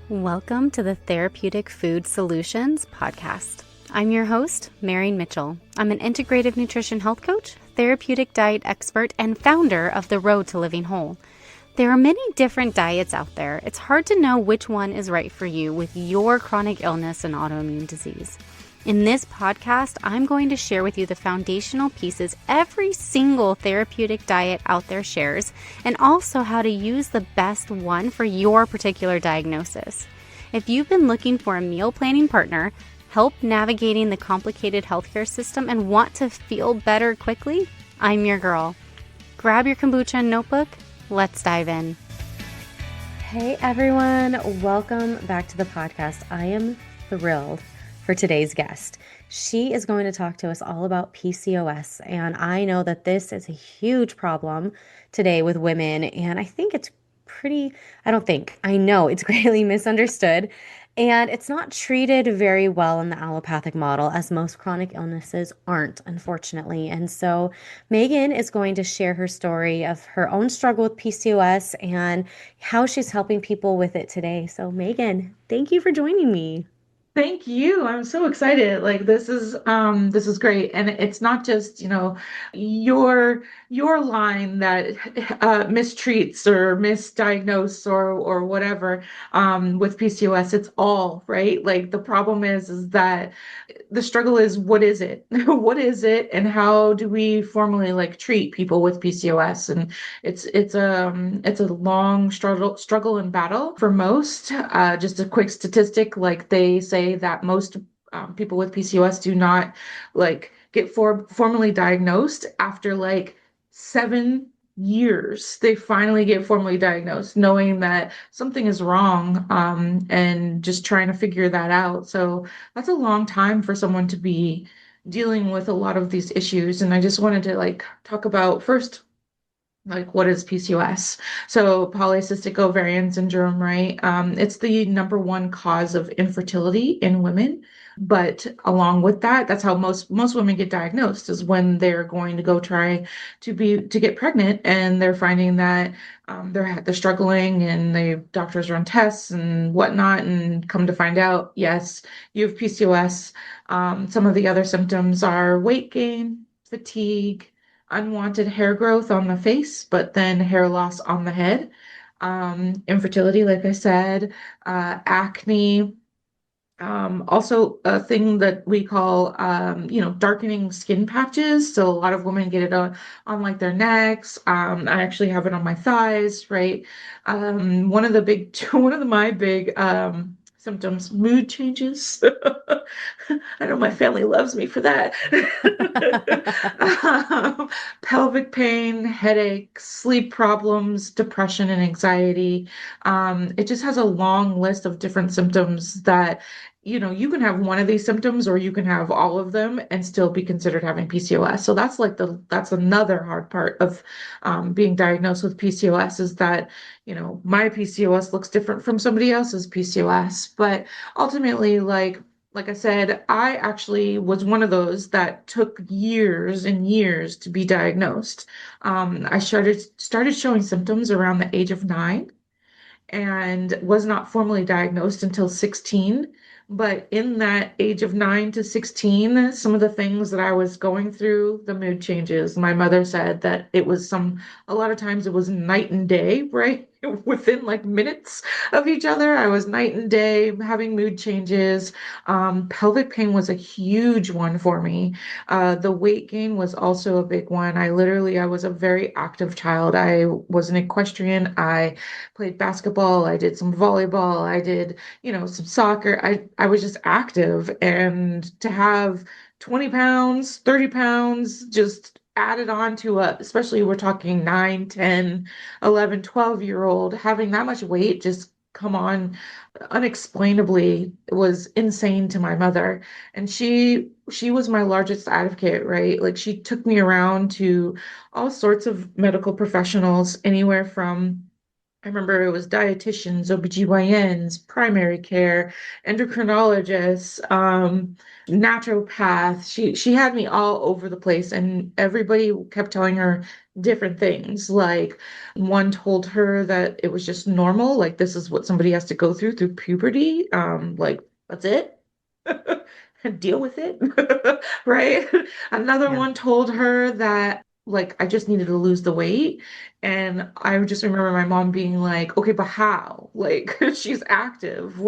Welcome to the Therapeutic Food Solutions podcast. I'm your host, Marian Mitchell. I'm an integrative nutrition health coach, therapeutic diet expert, and founder of The Road to Living Whole. There are many different diets out there. It's hard to know which one is right for you with your chronic illness and autoimmune disease. In this podcast, I'm going to share with you the foundational pieces every single therapeutic diet out there shares, and also how to use the best one for your particular diagnosis. If you've been looking for a meal planning partner, help navigating the complicated healthcare system, and want to feel better quickly, I'm your girl. Grab your kombucha and notebook. Let's dive in. Hey everyone, welcome back to the podcast. I am thrilled for today's guest. She is going to talk to us all about PCOS, and I know that this is a huge problem today with women, and I know it's greatly misunderstood, and it's not treated very well in the allopathic model, as most chronic illnesses aren't, unfortunately. And so Megan is going to share her story of her own struggle with PCOS and how she's helping people with it today. So Megan, thank you for joining me. Thank you. I'm so excited. Like this is great. And it's not just, your line that mistreats or misdiagnose or whatever with PCOS. It's all, right? Like the problem is that the struggle is what is it? What is it? And how do we formally like treat people with PCOS? And it's a long struggle and battle for most. Just a quick statistic, like they say that most people with PCOS do not like get formally diagnosed after like 7 years. They finally get formally diagnosed, knowing that something is wrong, and just trying to figure that out. So that's a long time for someone to be dealing with a lot of these issues. And I just wanted to like talk about first, like what is PCOS? So polycystic ovarian syndrome, right? It's the number one cause of infertility in women. But along with that, that's how most women get diagnosed, is when they're going to go try to get pregnant, and they're finding that they're struggling, and the doctors run tests and whatnot, and come to find out, yes, you have PCOS. Some of the other symptoms are weight gain, fatigue, unwanted hair growth on the face, but then hair loss on the head, infertility, like I said, acne, also a thing that we call, darkening skin patches. So a lot of women get it on like their necks. I actually have it on my thighs, right? One of my big symptoms, mood changes. I know my family loves me for that. Pelvic pain, headaches, sleep problems, depression, and anxiety. It just has a long list of different symptoms that, you can have one of these symptoms or you can have all of them and still be considered having PCOS. So that's another hard part of being diagnosed with PCOS, is that, my PCOS looks different from somebody else's PCOS. But ultimately, like I said, I actually was one of those that took years and years to be diagnosed. I started showing symptoms around the age of 9, and was not formally diagnosed until 16. But in that age of 9 to 16, some of the things that I was going through, the mood changes, my mother said that a lot of times it was night and day, right? Within like minutes of each other, I was night and day having mood changes. Pelvic pain was a huge one for me. The weight gain was also a big one. I was a very active child. I was an equestrian. I played basketball, I did some volleyball, I did, some soccer. I was just active, and to have 20 pounds, 30 pounds just added on to especially we're talking 9, 10, 11, 12-year old, having that much weight just come on unexplainably was insane to my mother. And she was my largest advocate, right? Like she took me around to all sorts of medical professionals, anywhere from, I remember it was dietitians, OBGYNs, primary care, endocrinologists, naturopath. She had me all over the place, and everybody kept telling her, different things. Like one told her that it was just normal, like this is what somebody has to go through puberty. Like that's it. Deal with it. Right? Another Yeah. one told her that like I just needed to lose the weight. And I just remember my mom being like, okay, but how? Like she's active.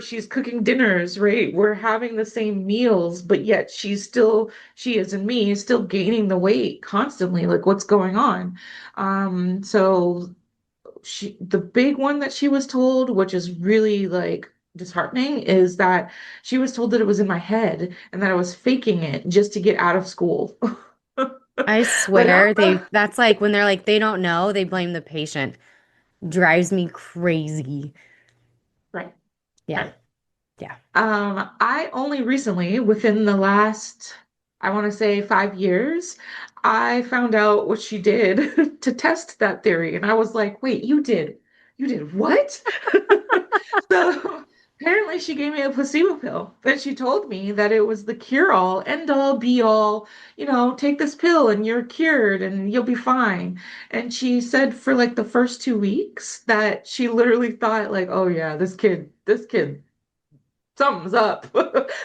She's cooking dinners, right? We're having the same meals, but yet she is and me is still gaining the weight constantly. Like what's going on? So the big one that she was told, which is really like disheartening, is that she was told that it was in my head and that I was faking it just to get out of school. I Like, swear that's like when they're like they don't know, they blame the patient. Drives me crazy. right, Yeah. right. Yeah. I only recently, within the last, I want to say 5 years, I found out what she did to test that theory. And I was like, wait, you did what? So apparently she gave me a placebo pill. Then she told me that it was the cure all, end all, be all, take this pill and you're cured and you'll be fine. And she said for like the first 2 weeks that she literally thought like, oh yeah, this kid something's up.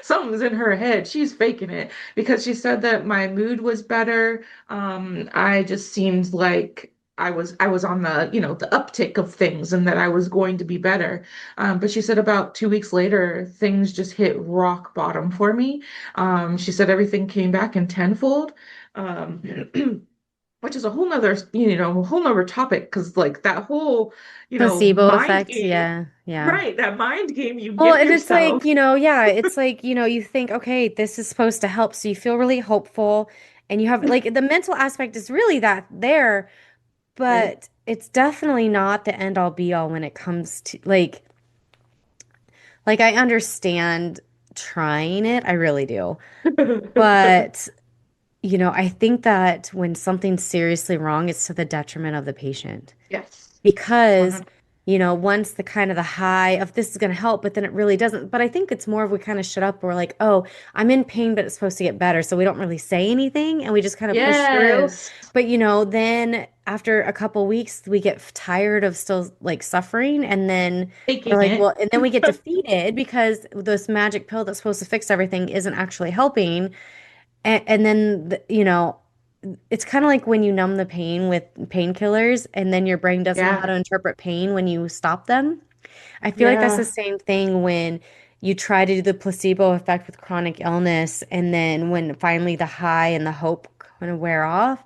Something's in her head. She's faking it because she said that my mood was better. I just seemed like I was on the uptick of things and that I was going to be better. But she said about 2 weeks later, things just hit rock bottom for me. She said everything came back in tenfold. Um, which is a whole nother topic because like that whole, Placebo mind effect. game, Yeah. Yeah. right? That mind game you Well, give and it's like, yourself. yeah, it's like, you think, okay, this is supposed to help. So you feel really hopeful and you have like the mental aspect is really that there, Right. but it's definitely not the end all be all when it comes to like I understand trying it, I really do. But, I think that when something's seriously wrong, it's to the detriment of the patient Yes. because 100. once the kind of the high of this is going to help, but then it really doesn't. But I think it's more of we kind of shut up. We're like, oh, I'm in pain, but it's supposed to get better. So we don't really say anything and we just kind of push through. Yes. But then after a couple weeks, we get tired of still like suffering. And then we're Faking like, it. well, and then we get defeated because this magic pill that's supposed to fix everything isn't actually helping. And then, it's kind of like when you numb the pain with painkillers and then your brain doesn't know how Yeah. to interpret pain when you stop them. I feel like that's the Yeah. same thing when you try to do the placebo effect with chronic illness. And then when finally the high and the hope kind of wear off,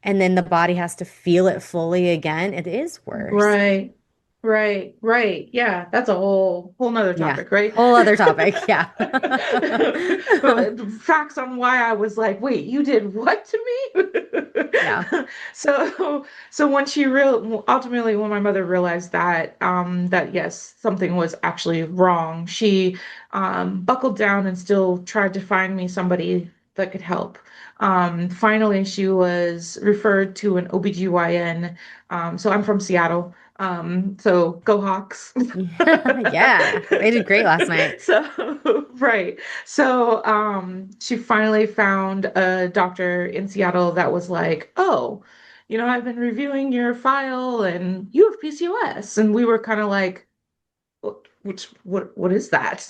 and then the body has to feel it fully again, it is worse. Right. Right. Right. Yeah. That's a whole nother Yeah. topic, right? Whole other topic. Yeah. Facts on why I was like, wait, you did what to Yeah. me? So when ultimately when my mother realized that yes, something was actually wrong, she buckled down and still tried to find me somebody that could help. Finally, she was referred to an OBGYN. So I'm from Seattle. So go Hawks. Yeah. They did great last night. Right. So, she finally found a doctor in Seattle that was like, oh, I've been reviewing your file and you have PCOS. And we were kind of like, what is that?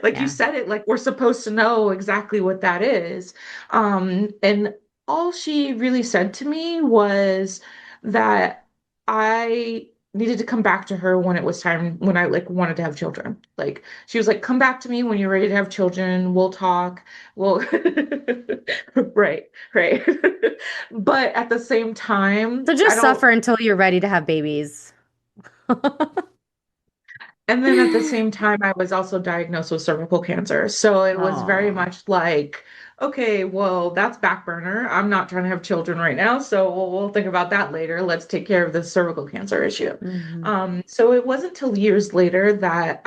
Like you Yeah. said it like we're supposed to know exactly what that is. And all she really said to me was that I needed to come back to her when it was time when I like wanted to have children. Like she was like, come back to me when you're ready to have children. We'll talk. We'll right, right. But at the same time, So I just don't suffer until you're ready to have babies. And then at the same time, I was also diagnosed with cervical cancer. So it was very Oh. much like, okay, well, that's back burner. I'm not trying to have children right now. So we'll think about that later. Let's take care of the cervical cancer issue. Hmm. So it wasn't till years later that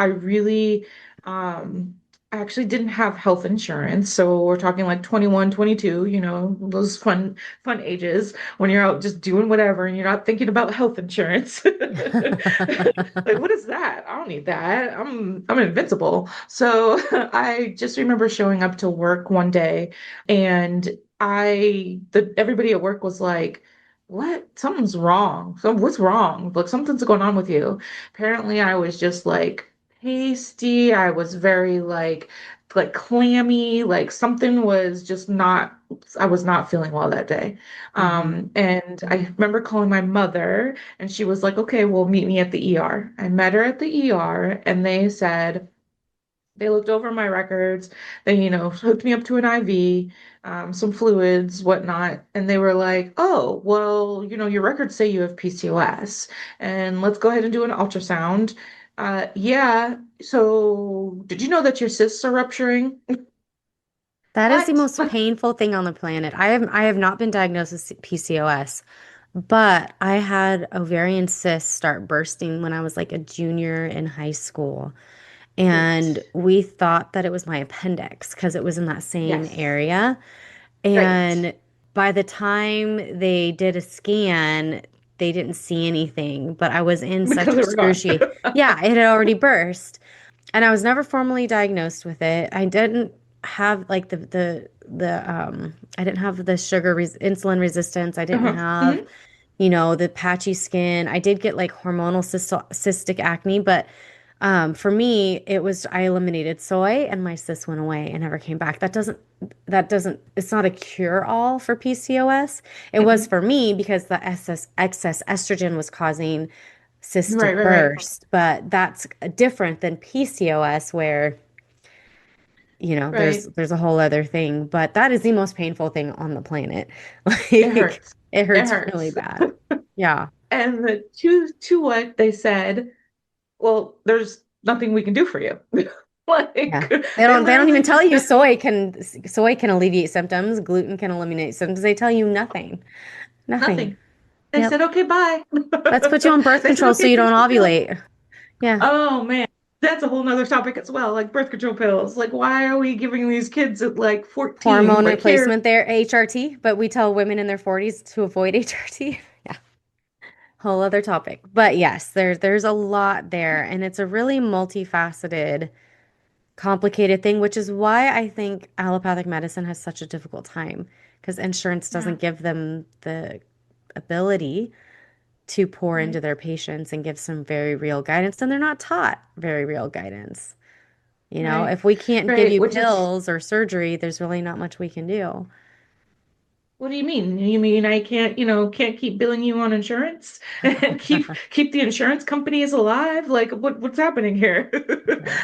um, I actually didn't have health insurance. So we're talking like 21, 22, those fun ages when you're out just doing whatever and you're not thinking about health insurance. Like, what is that? I don't need that. I'm invincible. So I just remember showing up to work one day and everybody at work was like, what? Something's wrong. So what's wrong? Like something's going on with you. Apparently, I was just like pasty. I was very like clammy. Like something was just not. I was not feeling well that day. Hmm. And I remember calling my mother, and she was like, "Okay, well, meet me at the ER." I met her at the ER, and they said. They looked over my records. They, hooked me up to an IV, some fluids, whatnot. And they were like, oh, well, your records say you have PCOS, and let's go ahead and do an ultrasound. Yeah. So did you know that your cysts are rupturing? That is the What? most painful thing on the planet. I have not been diagnosed with PCOS, but I had ovarian cysts start bursting when I was like a junior in high school. Right. And we thought that it was my appendix because it was in that same Yes. area. Right. And by the time they did a scan, they didn't see anything, but I was in such Because they were gone. excruciating. Yeah, it had already burst. And I was never formally diagnosed with it. I didn't have like I didn't have the insulin resistance. I didn't Uh-huh. have, Hmm. the patchy skin. I did get like hormonal cystic acne, but for me, it was I eliminated soy and my cysts went away and never came back. It's not a cure all for PCOS. It was Hmm. for me because the excess estrogen was causing cysts to Right, right, right, burst, but that's different than PCOS where, there's right. there's a whole other thing, but that is the most painful thing on the planet. It Like hurts. it It hurts really hurts. bad. Yeah. And to what they said, well, there's nothing we can do for you. Yeah. Like They they don't even literally tell just you said, soy can alleviate symptoms, gluten can eliminate symptoms. They tell you nothing. Nothing. nothing. They Yep. said, okay, bye. Let's put you on birth They said, control so okay, you here's don't the pill. ovulate. Yeah. Oh man, that's a whole nother topic as well, like birth control pills. Like, why are we giving these kids at like 14, Hormone like here? replacement there, HRT, but we tell women in their 40s to avoid HRT. Yeah. Whole other topic. But yes, there's a lot there and it's a really multifaceted, complicated thing, which is why I think allopathic medicine has such a difficult time because insurance Yeah, doesn't give them the ability to pour into right, their patients and give some very real guidance, and they're not taught very real guidance. right, If we can't give right. you Which is pills or surgery, there's really not much we can do. what do you mean? You mean I can't, can't keep billing you on insurance and keep the insurance companies alive? Like what's happening here? Right.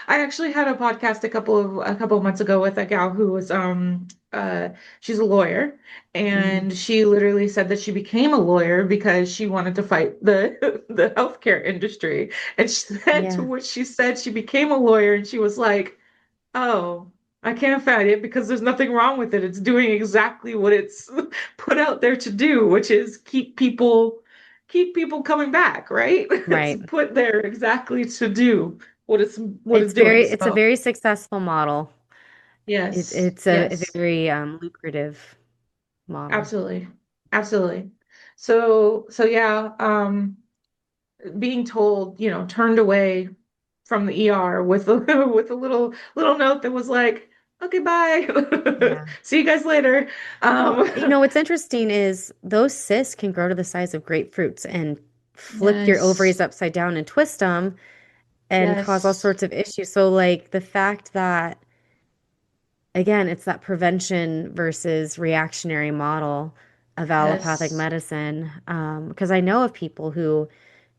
I actually had a podcast a couple of months ago with a gal who was she's a lawyer, Hmm. and she literally said that she became a lawyer because she wanted to fight the healthcare industry. And she said to Yeah. what she said, she became a lawyer and she was like, oh, I can't fight it because there's nothing wrong with it. It's doing exactly what it's put out there to do, which is keep people coming back, right? It's Right. put there exactly to do what it's doing. It's a So, very successful model. yes, It's a yes, very lucrative model. absolutely. Absolutely. So yeah, being told, turned away from the ER with a with a little note that was like, okay, bye. Yeah. See you guys later. Well, Um, what's interesting is those cysts can grow to the size of grapefruits and flip your ovaries yes, upside down and twist them and cause all yes, sorts of issues. So, like the fact that, again, it's that prevention versus reactionary model of allopathic yes. medicine. Because I know of people who,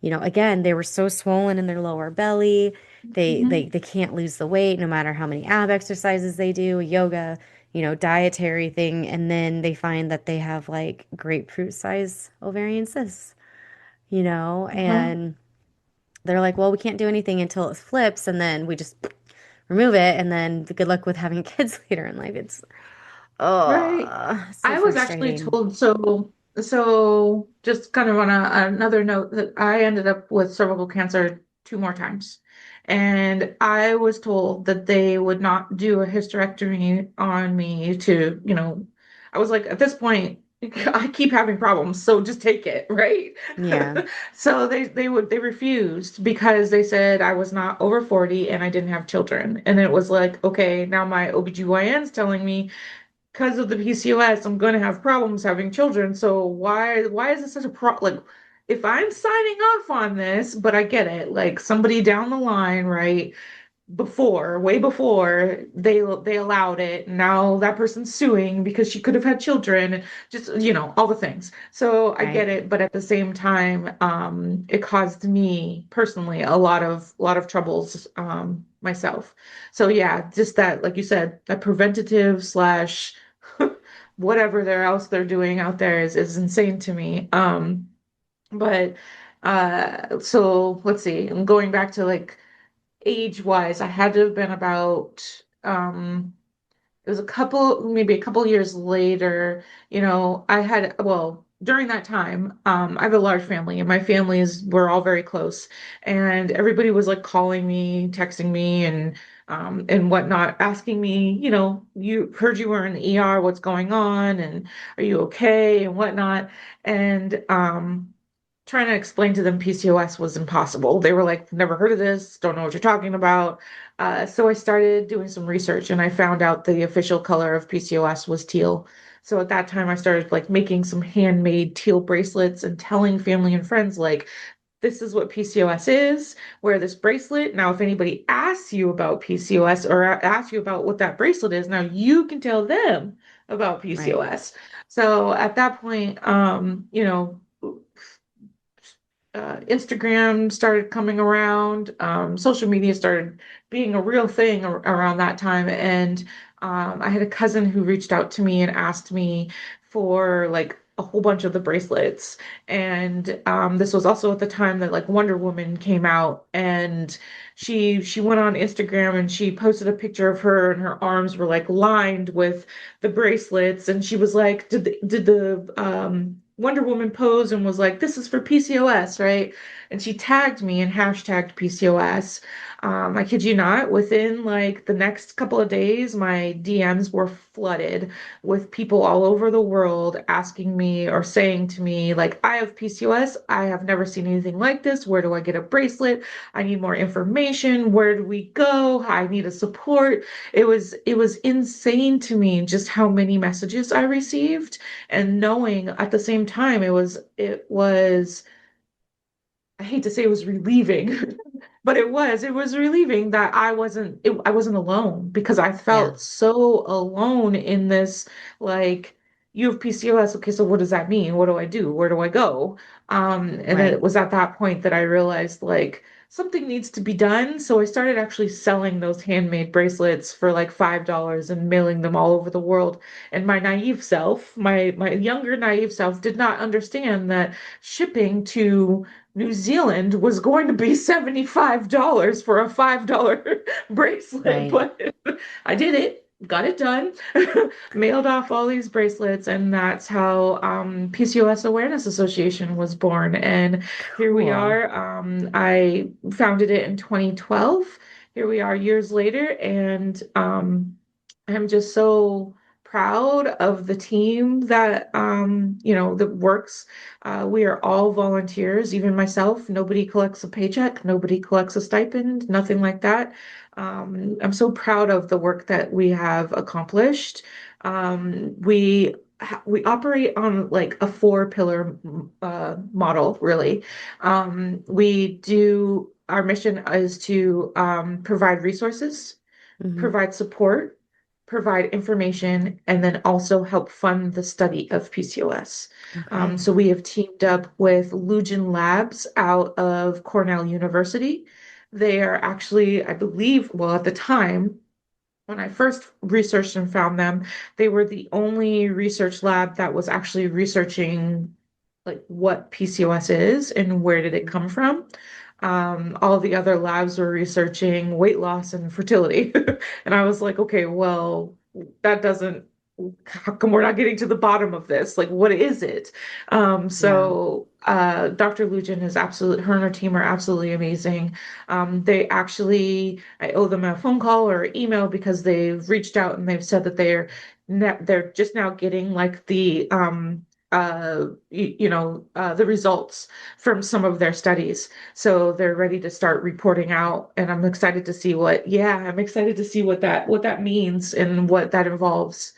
again, they were so swollen in their lower belly, Mhm. they can't lose the weight no matter how many ab exercises they do, yoga, dietary thing, and then they find that they have like grapefruit size ovarian cysts, Uh-huh. and they're like, well, we can't do anything until it flips, and then we just remove it, and then good luck with having kids later in life. It's Right. so I was actually frustrating. told so just kind of on another note that I ended up with cervical cancer two more times. And I was told that they would not do a hysterectomy on me I was like, at this point, I keep having problems, so just take it, right? Yeah, So they refused because they said I was not over 40 and I didn't have children. And it was like, okay, now my OBGYN's telling me because of the PCOS, I'm going to have problems having children. So why is this such a like if I'm signing off on this, but I get it, like somebody down the line, right? Before, way before they allowed it. Now that person's suing because she could have had children, just all the things. So I Right. get it, but at the same time, it caused me personally a lot of troubles myself. So yeah, just that, like you said, that preventative slash whatever they're doing out there is insane to me. But so let's see. I'm going back to like age wise, I had to have been about it was maybe a couple years later, I had, well, during that time, I have a large family and my families were all very close and everybody was like calling me, texting me and whatnot, asking me, you heard you were in the ER, what's going on and are you okay and whatnot. And trying to explain to them PCOS was impossible. They were like, never heard of this, don't know what you're talking about. So I started doing some research and I found out the official color of PCOS was teal. So at that time, I started like making some handmade teal bracelets and telling family and friends, like, this is what PCOS is, wear this bracelet. Now, if anybody asks you about PCOS or asks you about what that bracelet is, now you can tell them about Right. PCOS. So at that point, Instagram started coming around, social media started being a real thing around that time. And I had a cousin who reached out to me and asked me for like a whole bunch of the bracelets. And this was also at the time that like Wonder Woman came out, and she went on Instagram and she posted a picture of her and her arms were like lined with the bracelets, and she was like, did the Wonder Woman pose and was like, this is for PCOS, right? And she tagged me and hashtagged PCOS. I kid you not, within like the next couple of days, my DMs were flooded with people all over the world asking me or saying to me, like, I have PCOS. I have never seen anything like this. Where do I get a bracelet? I need more information. Where do we go? I need a support. It was insane to me just how many messages I received, and knowing at the same time it was I hate to say it was relieving, but it was relieving that I wasn't alone, because I Yeah. felt so alone in this, like, you have PCOS, okay, so what does that mean? What do I do? Where do I go? And then Right. it was at that point that I realized like something needs to be done. So I started actually selling those handmade bracelets for like $5 and mailing them all over the world. And my naive self, my younger naive self, did not understand that shipping to New Zealand was going to be $75 for a $5 bracelet, Right. but I did it, got it done, mailed off all these bracelets, and that's how PCOS Awareness Association was born. And here we Cool. are. I founded it in 2012. Here we are years later, and I'm just so proud of the team that works. We are all volunteers, even myself. Nobody collects a paycheck, nobody collects a stipend, nothing like that. I'm so proud of the work that we have accomplished. We operate on like a four-pillar model, really. We do Our mission is to provide resources, Hmm. provide support, provide information, and then also help fund the study of PCOS. Okay. So we have teamed up with Lugen Labs out of Cornell University. They are actually, I believe, well, at the time, when I first researched and found them, they were the only research lab that was actually researching like what PCOS is and where did it come from. All the other labs were researching weight loss and fertility. And I was like, okay, well, that doesn't, how come we're not getting to the bottom of this? Like, what is it? Yeah. Dr. Lujan is absolutely, her and her team are absolutely amazing. I owe them a phone call or email because they've reached out and they've said that they're just now getting like the results from some of their studies. So they're ready to start reporting out, and I'm excited to see what that means and what that involves.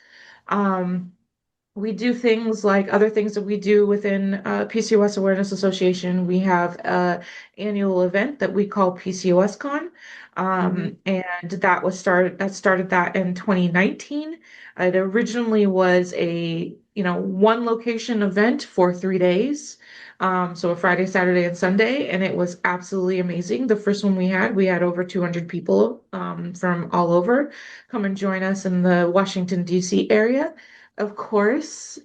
Um, we do things like other things that we do within PCOS Awareness Association. We have a annual event that we call PCOS Con, Hmm. and that started that in 2019. It originally was a one location event for 3 days, so a Friday, Saturday, and Sunday, and it was absolutely amazing. The first one we had over 200 people from all over come and join us in the Washington, D.C. area. Of course,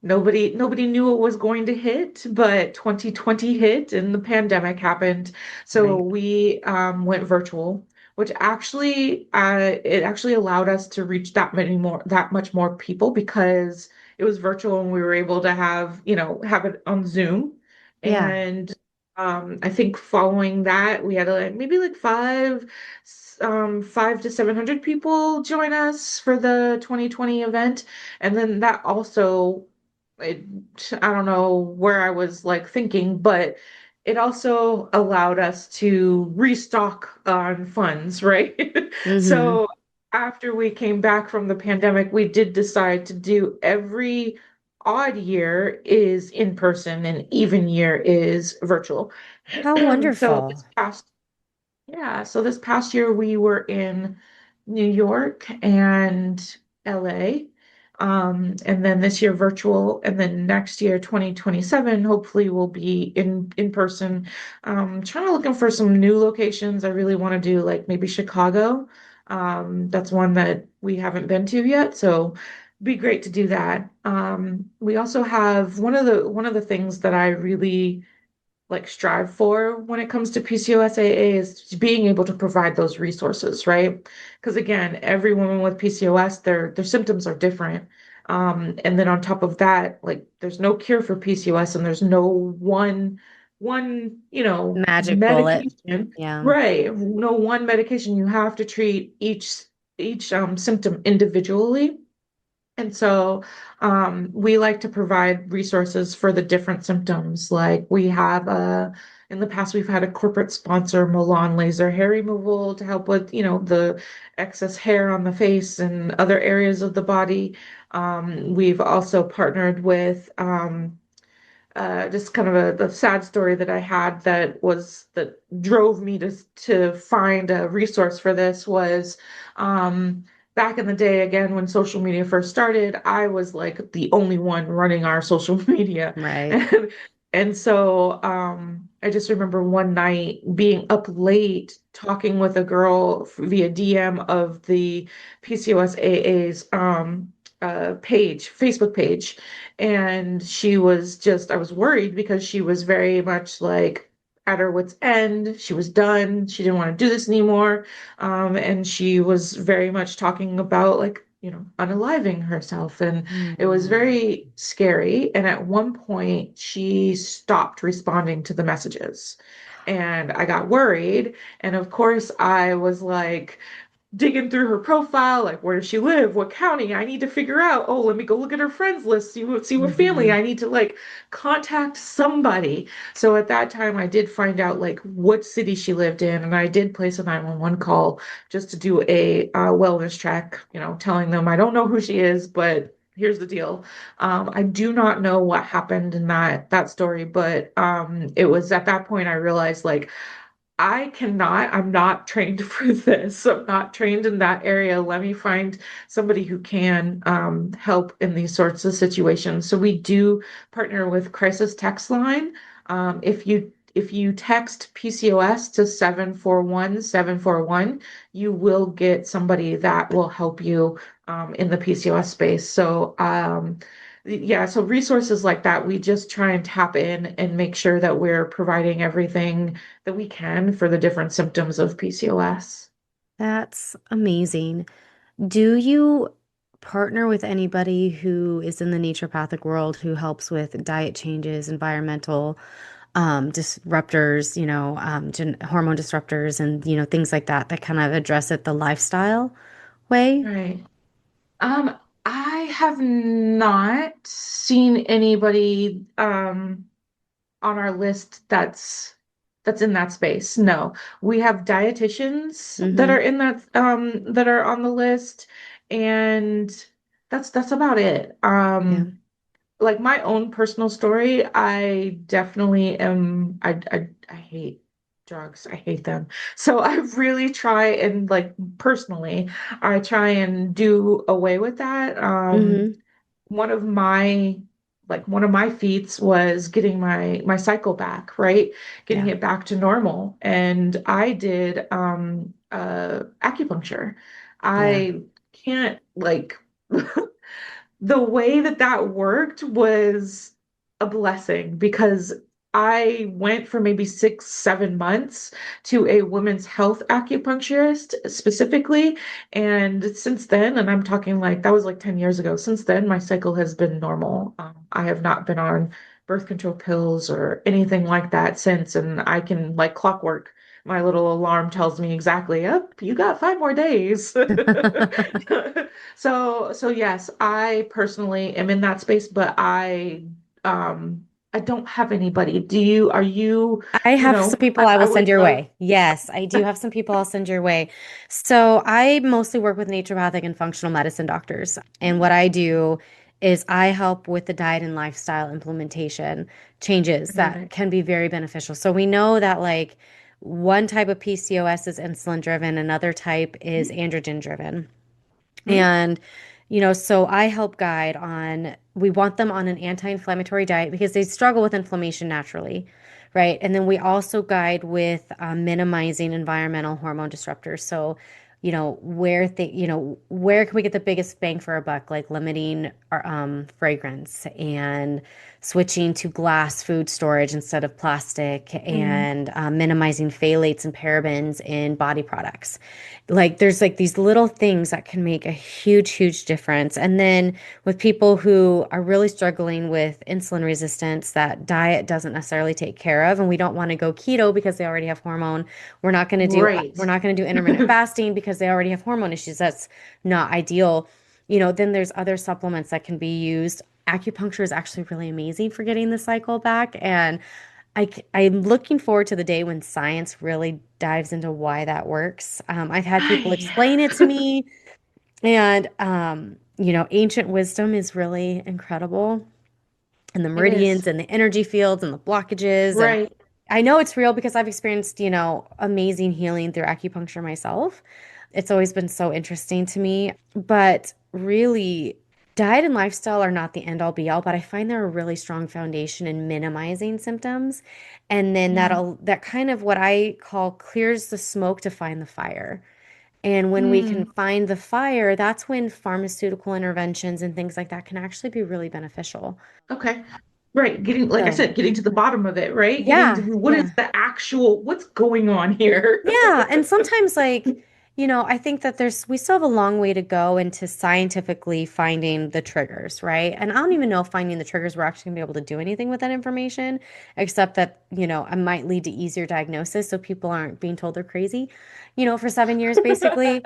nobody knew it was going to hit, but 2020 hit and the pandemic happened. So Right. we went virtual, which actually allowed us to reach that much more people because it was virtual and we were able to have it on Zoom. Yeah. And I think following that, we had maybe like five to 700 people join us for the 2020 event. And then that also, it, I don't know where I was like thinking, but it also allowed us to restock on funds, right? Hmm. So after we came back from the pandemic, we did decide to do every odd year is in person and even year is virtual. How So wonderful. this past year we were in New York and LA. And then this year virtual, and then next year, 2027, hopefully we'll be in person. Trying to looking for some new locations. I really want to do like maybe Chicago. That's one that we haven't been to yet, so be great to do that. We also have one of the things that I really like strive for when it comes to PCOS AA is being able to provide those resources, right? Because again, every woman with PCOS, their symptoms are different. And then on top of that, like there's no cure for PCOS and there's no one Magic bullet. medication, Yeah. right? No one medication. You have to treat each symptom individually. And so we like to provide resources for the different symptoms. Like in the past, we've had a corporate sponsor, Milan Laser Hair Removal, to help with, the excess hair on the face and other areas of the body. We've also partnered with just kind of a sad story that I had that drove me to find a resource for this was back in the day again when social media first started, I was like the only one running our social media. Right. And so I just remember one night being up late talking with a girl via DM of the PCOS AA's Facebook page. And I was worried because she was very much like at her wit's end. She was done. She didn't want to do this anymore. And she was very much talking about like, unaliving herself. And it was Mm. very scary. And at one point, she stopped responding to the messages. And I got worried. And of course, I was like, digging through her profile, like where does she live, what county? I need to figure out. Oh, let me go look at her friends list, see what family. Hmm. I need to like contact somebody. So at that time, I did find out like what city she lived in, and I did place a 911 call just to do a wellness check. Telling them I don't know who she is, but here's the deal. I do not know what happened in that story, but it was at that point I realized like I'm not trained for this. I'm not trained in that area. Let me find somebody who can help in these sorts of situations. So we do partner with Crisis Text Line. If you text PCOS to 741-741, you will get somebody that will help you in the PCOS space. So yeah, so resources like that, we just try and tap in and make sure that we're providing everything that we can for the different symptoms of PCOS. That's amazing. Do you partner with anybody who is in the naturopathic world who helps with diet changes, environmental disruptors, hormone disruptors, and things like that that kind of address it the lifestyle way? Right. Um, I have not seen anybody on our list that's in that space. No. We have dietitians that Mm-hmm. are in that that are on the list, and that's about it. Yeah. Like my own personal story, I definitely am I hate drugs. I hate them. So I really try and like personally, I try and do away with that. Hmm. One of my one of my feats was getting my cycle back, right? Getting Yeah. it back to normal. And I did acupuncture. Yeah. I can't like the way that that worked was a blessing because I went for maybe 6, 7 months to a women's health acupuncturist specifically. And since then, and I'm talking like that was like 10 years ago, since then, my cycle has been normal. I have not been on birth control pills or anything like that since. And I can, like clockwork, my little alarm tells me exactly, up, you got 5 more days. So yes, I personally am in that space, but I don't have anybody. Are you, I have some people I I will send would your love. way. Yes, I do have some people I'll send your way. So I mostly work with naturopathic and functional medicine doctors. And what I do is I help with the diet and lifestyle implementation changes Love that it. can be very beneficial. So we know that like one type of PCOS is insulin driven, another type is androgen driven. Mhm. And, so I help guide on, we want them on an anti-inflammatory diet because they struggle with inflammation naturally, right? And then we also guide with minimizing environmental hormone disruptors. So, where can we get the biggest bang for our buck? Like limiting our fragrance and switching to glass food storage instead of plastic Mm. and minimizing phthalates and parabens in body products. Like there's like these little things that can make a huge, huge difference. And then with people who are really struggling with insulin resistance, that diet doesn't necessarily take care of, and we don't want to go keto because they already have hormone. We're Right. not going to do intermittent fasting because they already have hormone issues. That's not ideal. Then there's other supplements that can be used. Acupuncture is actually really amazing for getting the cycle back. And I'm looking forward to the day when science really dives into why that works. I've had people Ay. explain it to me, and ancient wisdom is really incredible, and the It meridians is. and the energy fields and the blockages. And Right. I know it's real because I've experienced, amazing healing through acupuncture myself. It's always been so interesting to me. But really, diet and lifestyle are not the end all be all, but I find they're a really strong foundation in minimizing symptoms. And then Yeah. that kind of what I call clears the smoke to find the fire. And when we can Mm. find the fire, that's when pharmaceutical interventions and things like that can actually be really beneficial. Okay. Right. Getting, like I So, said, getting to the bottom of it, right? Getting to yeah, what is yeah. the actual, what's going on here? Yeah, and sometimes like, I think that we still have a long way to go into scientifically finding the triggers, right? And I don't even know if finding the triggers we're actually gonna be able to do anything with that information, except that, it might lead to easier diagnosis so people aren't being told they're crazy, for 7 years basically.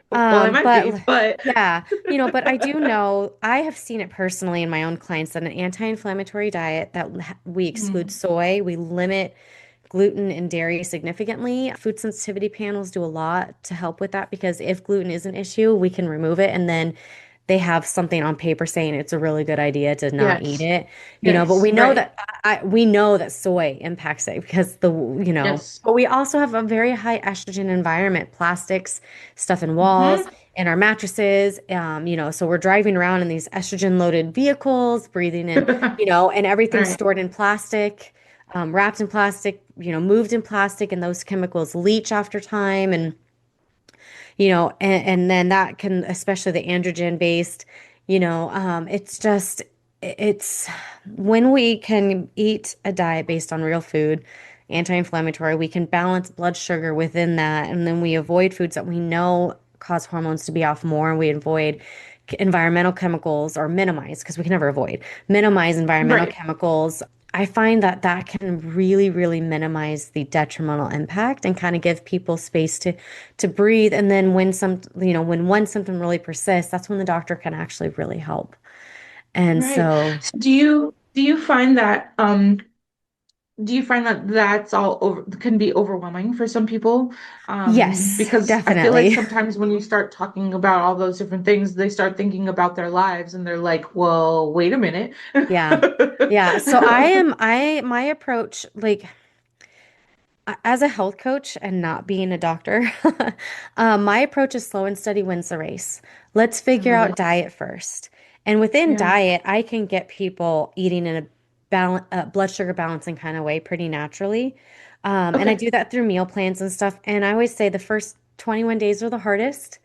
Well, I might But be, but yeah, but I do know I have seen it personally in my own clients that an anti-inflammatory diet that we exclude mm, soy, we limit gluten and dairy significantly. Food sensitivity panels do a lot to help with that because if gluten is an issue, we can remove it and then they have something on paper saying it's a really good idea to not eat yes, it, but yes, we know right, that we know that soy impacts it because yes. but we also have a very high estrogen environment, plastics, stuff in walls, Hmm. and our mattresses, so we're driving around in these estrogen loaded vehicles, breathing in, and everything's Right, stored in plastic, wrapped in plastic, moved in plastic, and those chemicals leach after time. And then that can, especially the androgen based, it's just, it's when we can eat a diet based on real food, anti-inflammatory, we can balance blood sugar within that. And then we avoid foods that we know cause hormones to be off more, and we avoid environmental chemicals or minimize, because we can never avoid, minimize environmental right, chemicals. I find that that can really, really minimize the detrimental impact and kind of give people space to breathe. And then when one symptom really persists, that's when the doctor can actually really help. And right. so, So do you find that do you find that that's all over can be overwhelming for some people? Yes, Because I feel like definitely. sometimes when you start talking about all those different things, they start thinking about their lives and they're like, well, wait a minute. Yeah. Yeah. So my approach, like, as a health coach and not being a doctor, my approach is slow and steady wins the race. Let's I figure love out it. diet first. And within Yeah. diet, I can get people eating in a blood sugar balancing kind of way pretty naturally. And I Okay. do that through meal plans and stuff. And I always say the first 21 days are the hardest.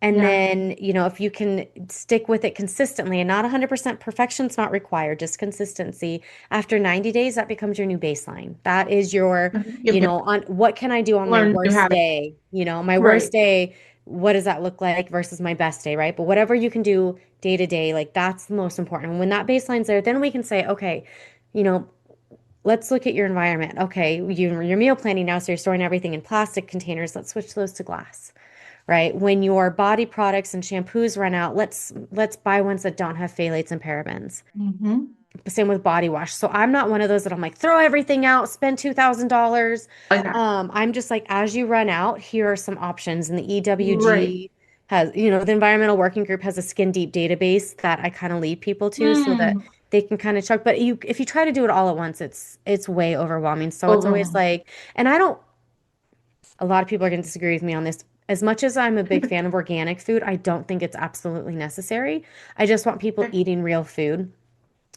And Yeah. then, if you can stick with it consistently and not 100% perfection's not required, just consistency. After 90 days, that becomes your new baseline. That is your, Yep, yep. on what can I do on my Learn new worst habits. day? My worst Right. day, what does that look like versus my best day, right? But whatever you can do day to day, like that's the most important. And when that baseline's there, then we can say, okay, you know, let's look at your environment. Okay, you're meal planning now, so you're storing everything in plastic containers. Let's switch those to glass, right? When your body products and shampoos run out, let's buy ones that don't have phthalates and parabens. Mm-hmm. Same with body wash. So I'm not one of those that I'm like throw everything out, spend $2,000. Like that. I'm just like as you run out, here are some options. And the Right. EWG has, the Environmental Working Group has a skin deep database that I kind of lead people to so that Mm. they can kind of check. But if you try to do it all at once, it's way overwhelming. So it's always Overwhelmed. like, and I don't a lot of people are going to disagree with me on this. As much as I'm a big fan of organic food, I don't think it's absolutely necessary. I just want people Okay. eating real food.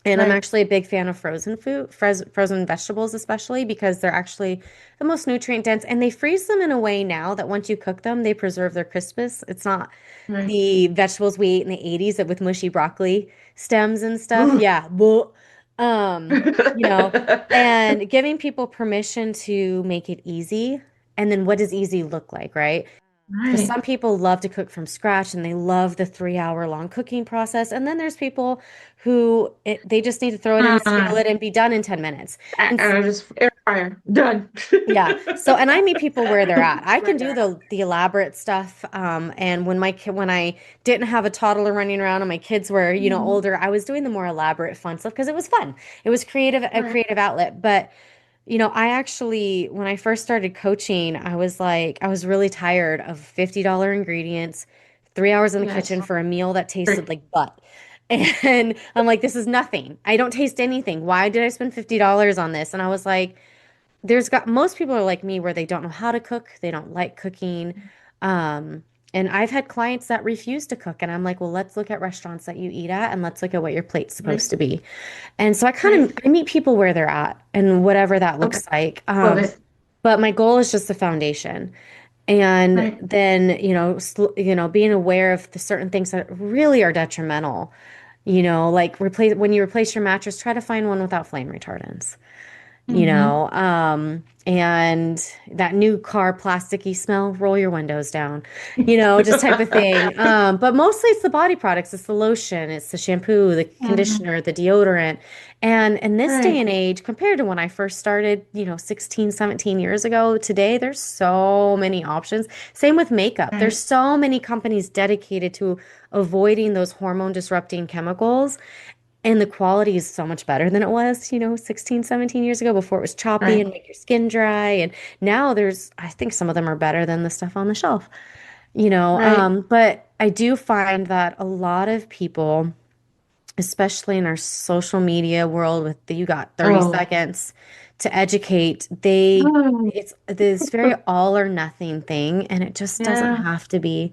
And I'm Right. actually a big fan of frozen food, frozen vegetables, especially because they're actually the most nutrient dense. And they freeze them in a way now that once you cook them, they preserve their crispness. It's not Right. the vegetables we ate in the 80s that with mushy broccoli stems and stuff. Ooh. Yeah. Well, you know, and giving people permission to make it easy. And then what does easy look like, right? Because Right. some people love to cook from scratch and they love the 3 hour long cooking process. And then there's people who they just need to throw it in a Uh, skillet and be done in 10 minutes. And just air fryer. Done. yeah. So, and I meet people where they're at. I Where can do they're at. the elaborate stuff. And when I didn't have a toddler running around and my kids were, Mhm. older, I was doing the more elaborate fun stuff because it was fun. It was a Right. creative outlet. But I actually, when I first started coaching, I was like, I was really tired of $50 ingredients, 3 hours in the Yes. kitchen for a meal that tasted Right. like butt. And I'm like, this is nothing. I don't taste anything. Why did I spend $50 on this? And I was like, most people are like me where they don't know how to cook, they don't like cooking. Um, and I've had clients that refuse to cook, and I'm like, well, let's look at restaurants that you eat at and let's look at what your plate's Right. supposed to be. And so Right. I meet people where they're at and whatever that Okay. looks like. Love it. But my goal is just the foundation. And Right. then, being aware of the certain things that really are detrimental, like when you replace your mattress, try to find one without flame retardants, Mm-hmm. and that new car plasticky smell, roll your windows down, just type of thing. But mostly it's the body products, it's the lotion, it's the shampoo, the Mhm. conditioner, the deodorant. And in this day Right. and age, compared to when I first started, 16, 17 years ago, today there's so many options. Same with makeup. There's Right. so many companies dedicated to avoiding those hormone disrupting chemicals. And the quality is so much better than it was, 16, 17 years ago before it was choppy Right. and make your skin dry. And now I think some of them are better than the stuff on the shelf. Right. But I do find that a lot of people, especially in our social media world you got 30 Oh. seconds to educate, Oh. it's this very all or nothing thing. And it just doesn't Yeah. have to be.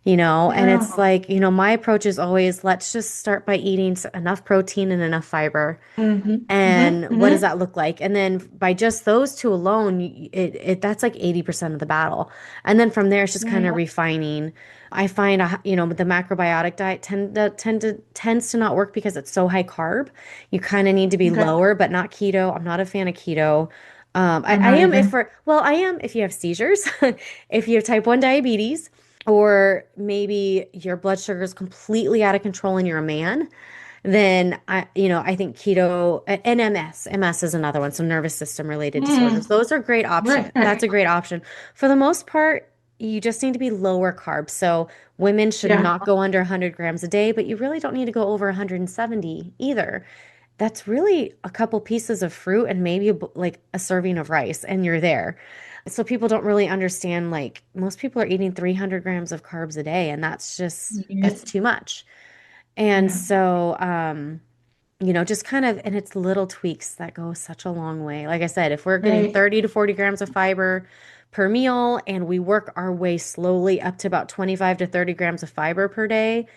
And Yeah. it's like, my approach is always let's just start by eating enough protein and enough fiber. Mm-hmm. Mm-hmm. And what does Mm-hmm. that look like? And then by just those two alone, that's like 80% of the battle. And then from there, it's just kind Right. of refining. I find, the macrobiotic diet tends to not work because it's so high carb. You kind of need to be Okay. lower, but not keto. I'm not a fan of keto. I'm I not am either. I am if you have seizures, if you have type 1 diabetes, or maybe your blood sugar is completely out of control and you're a man, then I think keto and MS is another one, so nervous system related Mm. disorders. Those are great option. Right. That's Right. a great option. For the most part, you just need to be lower carb. So women should Yeah. not go under 100 grams a day, but you really don't need to go over 170 either. that's really a couple pieces of fruit and maybe like a serving of rice, and you're there. So people don't really understand, like, most people are eating 300 grams of carbs a day, and Yeah. that's too much. And Yeah. so, just kind of, and it's little tweaks that go such a long way. Like I said, if we're getting Right. 30 to 40 grams of fiber per meal and we work our way slowly up to about 25 to 30 grams of fiber per day,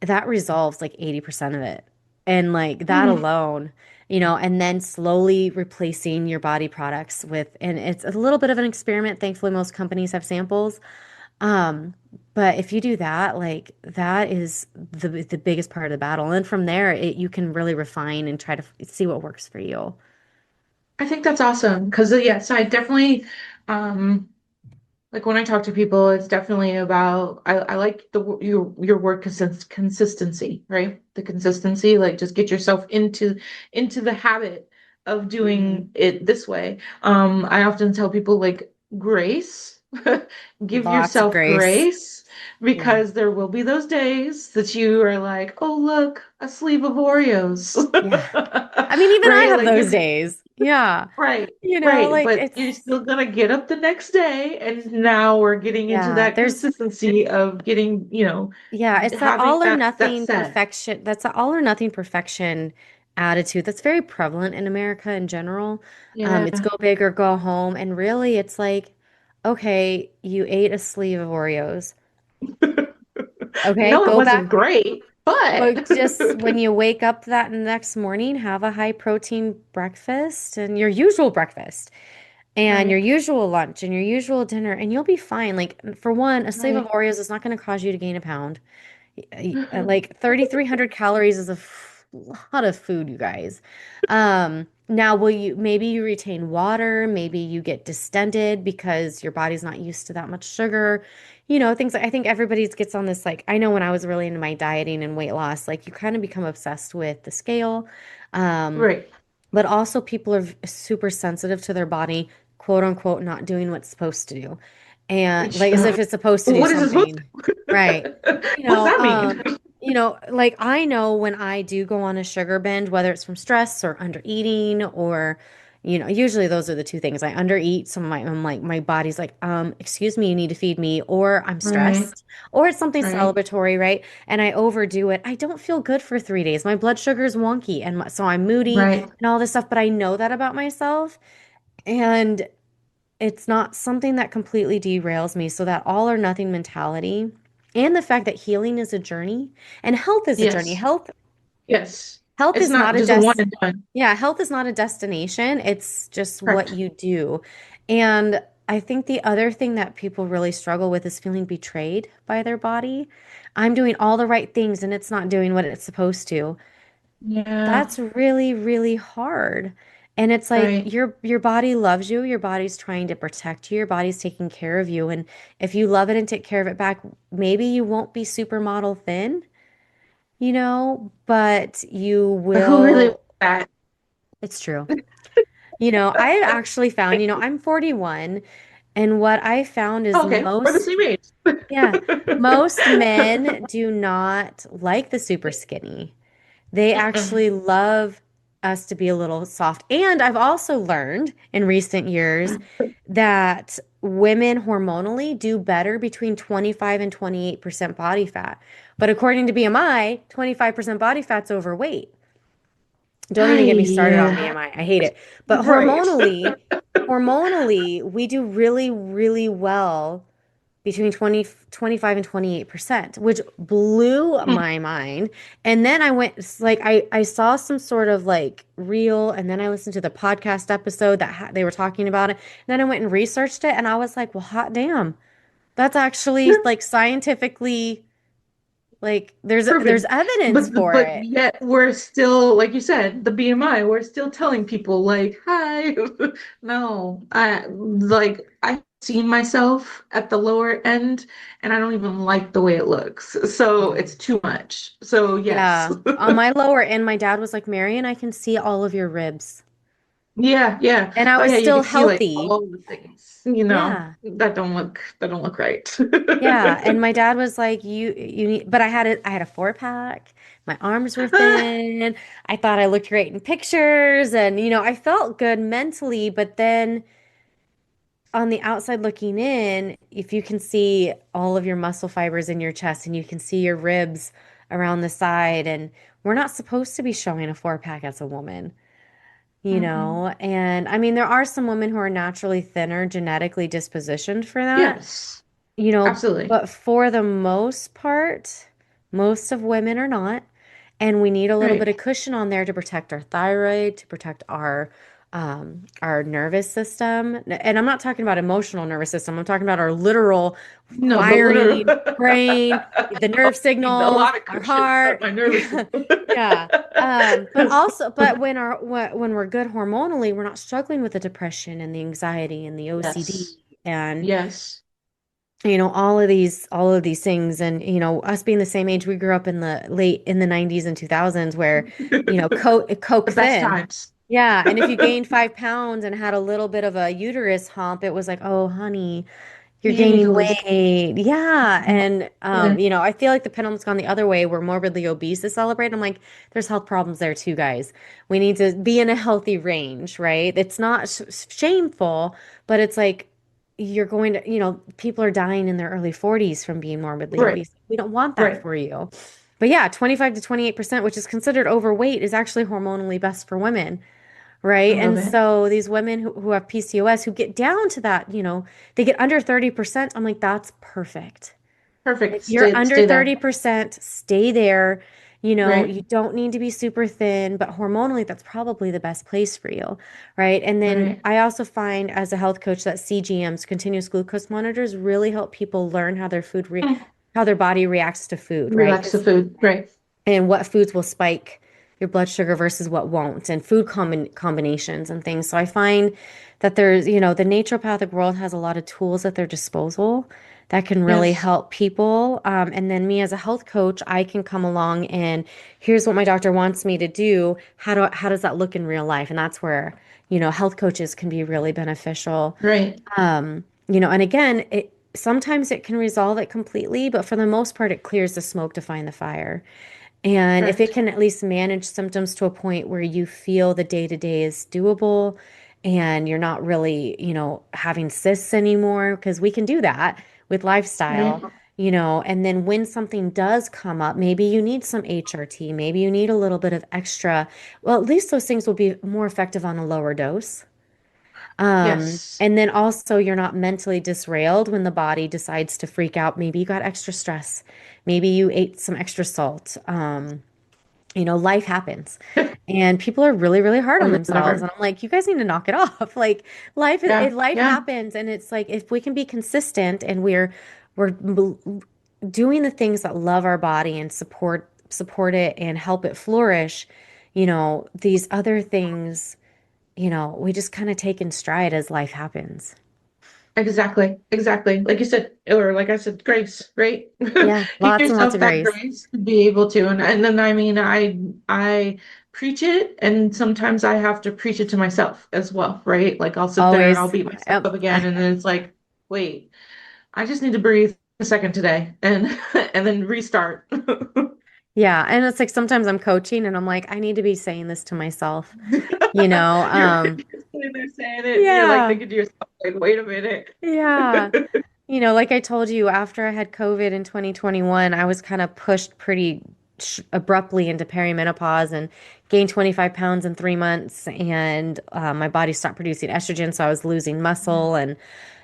that resolves like 80% of it. And like that Mhm. alone, and then slowly replacing your body products with, and it's a little bit of an experiment. Thankfully, most companies have samples. Um, but if you do that, like that is the biggest part of the battle. And then from there, you can really refine and try to see what works for you. I think that's awesome because yes, I definitely um like when I talk to people, it's definitely about I like your word consistency, right? The consistency, like just get yourself into the habit of Hmm. doing it this way. I often tell people like grace, give Lots of yourself grace. grace Yeah. because there will be those days that you are like, oh look, a sleeve of Oreos. Yeah. I mean, even I Right? have Like those you're days. Yeah. right, right. Like But you're it's, still gonna get up the next day, and now we're getting into yeah, that consistency of getting, it's that having all or that nothing set. perfection. That's that all or nothing perfection attitude that's very prevalent in America in general. It's Yeah. go big or go home. And really, it's like, okay, you ate a sleeve of Oreos. Okay, No, it go wasn't back. great, but But just when you wake up that next morning, have a high protein breakfast and your usual breakfast and your right, usual lunch and your usual dinner, and you'll be fine. Like, for one, a sleeve of right. Oreos is not going to cause you to gain a pound. Like 3,300 calories is a lot of food, you guys. Now will you maybe you retain water, maybe you get distended because your body's not used to that much sugar. Things like, I think everybody gets on this, like, I know when I was really into my dieting and weight loss, like you kind of become obsessed with the scale. Um, Right. but also people are super sensitive to their body, quote unquote, not doing what's supposed to do. And like as if it's supposed to do What is this supposed something. Right. to? What does that mean? Like I know when I do go on a sugar binge, whether it's from stress or under eating or, usually those are the two things. I undereat, so I'm like, my body's like, excuse me, you need to feed me, or I'm Right, stressed, or it's something right, celebratory, right? And I overdo it. I don't feel good for 3 days. My blood sugar is wonky, and so I'm moody right. and all this stuff, but I know that about myself. And it's not something that completely derails me. So that all or nothing mentality and the fact that healing is a journey and health is a journey. Yes, yes. Health It's is not not a just a one and done. yeah, health is not a destination. It's just what Correct. you do. And I think the other thing that people really struggle with is feeling betrayed by their body. I'm doing all the right things and it's not doing what it's supposed to. Yeah, That's really, really hard. And it's like right. your body loves you, your body's trying to protect you, your body's taking care of you. And if you love it and take care of it back, maybe you won't be supermodel thin, but you But who really wants will. that? It's true. I actually found, I'm 41, and what I found is Okay, we're the same age. yeah, most men do not like the super skinny. They Mm-mm. actually love us to be a little soft. And I've also learned in recent years that women hormonally do better between 25 and 28% body fat. But according to BMI, 25% body fat's overweight. Don't even Ay, get me started on yeah. BMI. I hate it. But Right. hormonally, we do really, really well between 25 and 28%, which blew my mind. And then I went, like, I saw some sort of like reel, and then I listened to the podcast episode that they were talking about it. And then I went and researched it, and I was like, well, hot damn, that's actually like scientifically, like, there's Proven. evidence But for but it. yet we're still, like you said, the BMI, we're still telling people like, hi. No, I've seen myself at the lower end and I don't even like the way it looks. So Yeah. it's too much. So yes. Yeah. On my lower end, my dad was like, Marian, I can see all of your ribs. Yeah, yeah. And I Oh was yeah, you still could see like healthy. all the things, you know, Yeah. that don't look right. Yeah, and my dad was like, "You need," but I had a 4 pack. My arms were thin. I thought I looked great in pictures, and I felt good mentally. But then on the outside looking in, if you can see all of your muscle fibers in your chest, and you can see your ribs around the side, and we're not supposed to be showing a 4 pack as a woman. Mhm. And I mean, there are some women who are naturally thinner, genetically dispositioned for that. Yes, You know, absolutely. but for the most part, most of women are not. And we need a little bit Right. of cushion on there to protect our thyroid, to protect our nervous system. And I'm not talking about emotional nervous system. I'm talking about our literal No, the literal. firing brain, the nerve I need a signals, lot of our cushion on heart. my nervous system. Yeah. But when we're good hormonally, we're not struggling with the depression and the anxiety and the OCD Yes, and yes. all of these things. And us being the same age, we grew up in the 90s and 2000s where coke The best thin. times. Yeah, and if you gained 5 pounds and had a little bit of a uterus hump, it was like, oh honey, you're You need to gaining lose. weight. Yeah. And Yeah. I feel like the pendulum's gone the other way where morbidly obese is celebrated. I'm like, there's health problems there too, guys. We need to be in a healthy range, right? It's not shameful, but it's like you're going to, people are dying in their early 40s from being morbidly Right, obese. We don't want that right. for you. But yeah, 25 to 28%, which is considered overweight, is actually hormonally best for women. I Right. love And it. so these women who have PCOS who get down to that, they get under 30%. I'm like, that's perfect. Perfect. If you're under Stay there. 30%, stay there. Right, You don't need to be super thin, but hormonally, that's probably the best place for you. Right. And then right. I also find as a health coach that CGMs, continuous glucose monitors, really help people learn how Mm. how their body reacts to food. Right. Relax the food. Right. And what foods will spike your blood sugar versus what won't, and food combinations and things. So I find that the naturopathic world has a lot of tools at their disposal that can really Yes. help people. And then me as a health coach, I can come along and here's what my doctor wants me to do. How does that look in real life? And that's where, health coaches can be really beneficial. Right. And again, sometimes it can resolve it completely, but for the most part, it clears the smoke to find the fire. And if it Correct. can at least manage symptoms to a point where you feel the day to day is doable and you're not really, having cysts anymore, because we can do that with Right. lifestyle, and then when something does come up, maybe you need some HRT, maybe you need a little bit of extra. Well, at least those things will be more effective on a lower dose. Yes. And then also you're not mentally disrailed when the body decides to freak out. Maybe you got extra stress. Maybe you ate some extra salt. Life happens. And people are really, really hard I on live themselves. never. And I'm like, you guys need to knock it off. Like Yeah. life Yeah. happens. And it's like, if we can be consistent and we're doing the things that love our body and support it and help it flourish, these other things, we just kind of take in stride as life happens. Exactly. Exactly. Like you said, or like I said, grace, right? Yeah, Give lots and lots of yourself that grace. grace to be able to. And then I mean, I preach it, and sometimes I have to preach it to myself as well, right? Like I'll sit there and I'll Always. beat myself Yep. up again, and then it's like, wait, I just need to breathe a second today and and then restart. Yeah, and it's like sometimes I'm coaching and I'm like, I need to be saying this to myself, you know. You're sitting there saying it, and you're like Yeah, thinking to yourself, like, wait a minute. yeah. Like I told you, after I had COVID in 2021, I was kind of pushed pretty abruptly into perimenopause and gained 25 pounds in 3 months. And my body stopped producing estrogen, so I was losing muscle. And,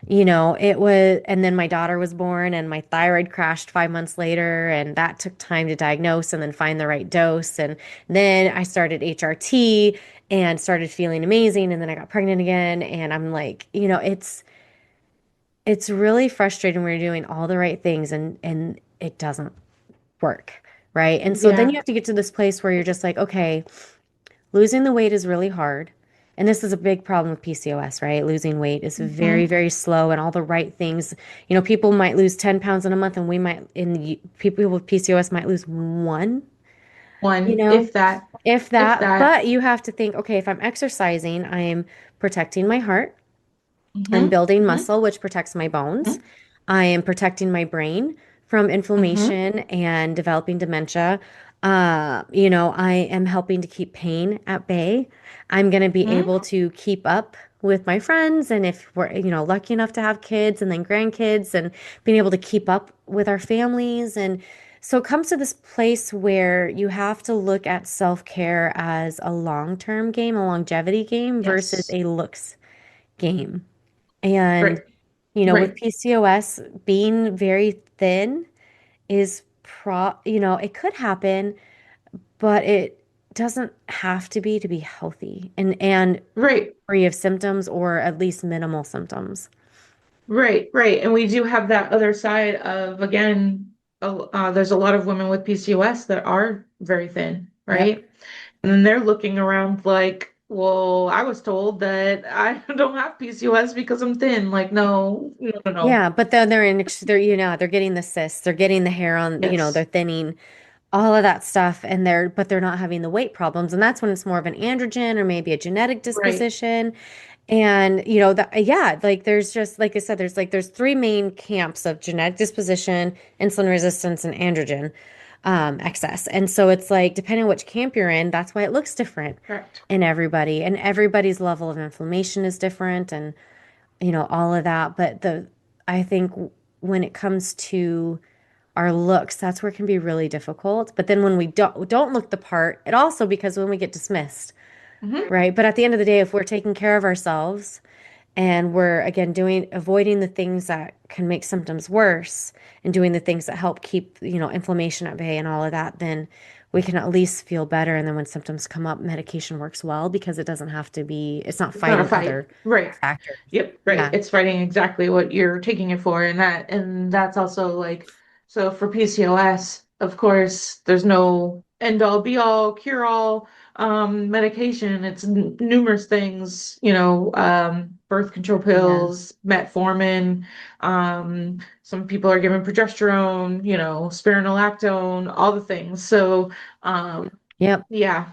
and then my daughter was born, and my thyroid crashed 5 months later. And that took time to diagnose and then find the right dose. And then I started HRT and started feeling amazing. And then I got pregnant again. And I'm like, it's really frustrating when you're doing all the right things and it doesn't work, right? And so then Yeah. you have to get to this place where you're just like, okay, losing the weight is really hard. And this is a big problem with PCOS, right? Losing weight is very, Mhm. very slow and all the right things. People might lose 10 pounds in a month and we might, people with PCOS might lose one. you one, know, if that, if if that. that. But you have to think, okay, if I'm exercising, I'm protecting my heart. I'm Mm-hmm. building Mm-hmm. muscle, which protects my bones. I am protecting my brain from Mm-hmm. inflammation and developing dementia. I am helping to keep pain at bay. I'm going to be Mm-hmm. able to keep up with my friends. And if we're, lucky enough to have kids and then grandkids and being able to keep up with our families. And so it comes to this place where you have to look at self-care as a long-term game, a longevity game versus Yes. a looks game. And, Right. with Right. PCOS, being very thin is it could happen, but it doesn't have to be healthy and Right. free of symptoms or at least minimal symptoms. Right, right. And we do have that other side of, again, there's a lot of women with PCOS that are very thin, Yep. right? And then they're looking around like, well, I was told that I don't have PCOS because I'm thin. Like, no, no, no, no. Yeah, but then they're getting the cysts, they're getting the hair on, they're Yes. thinning, all of that stuff, and they're not having the weight problems. And that's when it's more of an androgen or maybe a genetic Right, disposition. And that, yeah, like there's just like I said, there's three main camps of genetic disposition, insulin resistance, and androgen excess. And so it's like depending on which camp you're in, that's why it looks different correct. in everybody, and everybody's level of inflammation is different, and all of that. But I think when it comes to our looks, that's where it can be really difficult. But then when we don't look the part, it also because when we get dismissed, Hmm. right? But at the end of the day, if we're taking care of ourselves and we're again avoiding the things that can make symptoms worse and doing the things that help keep, inflammation at bay and all of that, then we can at least feel better. And then when symptoms come up, medication works well because it's not It's not a fighting fight. other Right. factors. Yep, right. Yeah. It's fighting exactly what you're taking it for. And that's also like, so for PCOS, of course, there's no end all be all cure all medication. It's numerous things, birth control Yeah. pills, metformin, some people are given progesterone, spironolactone, all the things. So Yep. yeah,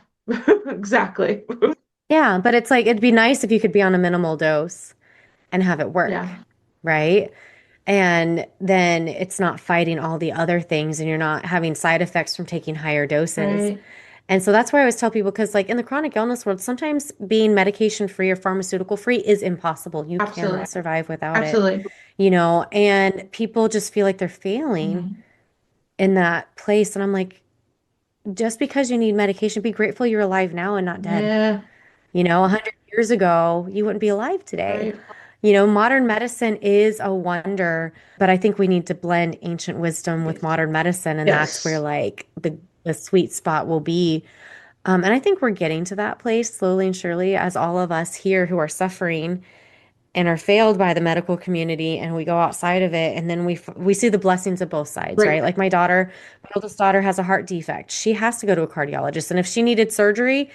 exactly. Yeah. But it's like, it'd be nice if you could be on a minimal dose and have it work, Yeah, right? And then it's not fighting all the other things and you're not having side effects from taking higher doses. right. And so that's why I always tell people, because like in the chronic illness world, sometimes being medication free or pharmaceutical free is impossible. You cannot Absolutely. survive without it, Absolutely. and people just feel like they're failing Mhm. in that place. And I'm like, just because you need medication, be grateful you're alive now and not dead. Yeah, 100 years ago, you wouldn't be alive today. right. Modern medicine is a wonder, but I think we need to blend ancient wisdom with modern medicine, and that's where Yes. like the sweet spot will be. And I think we're getting to that place slowly and surely as all of us here who are suffering and are failed by the medical community and we go outside of it and then we see the blessings of both sides, Right. right? Like my oldest daughter has a heart defect. She has to go to a cardiologist, and if she needed surgery,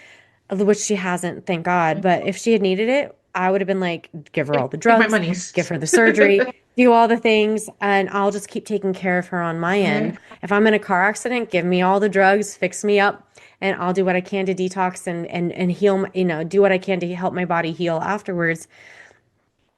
which she hasn't, thank God, but if she had needed it, I would have been like, give her all the Take my drugs, give monies. her the surgery, do all the things, and I'll just keep taking care of her on my end. Right. If I'm in a car accident, give me all the drugs, fix me up, and I'll do what I can to detox and heal, do what I can to help my body heal afterwards.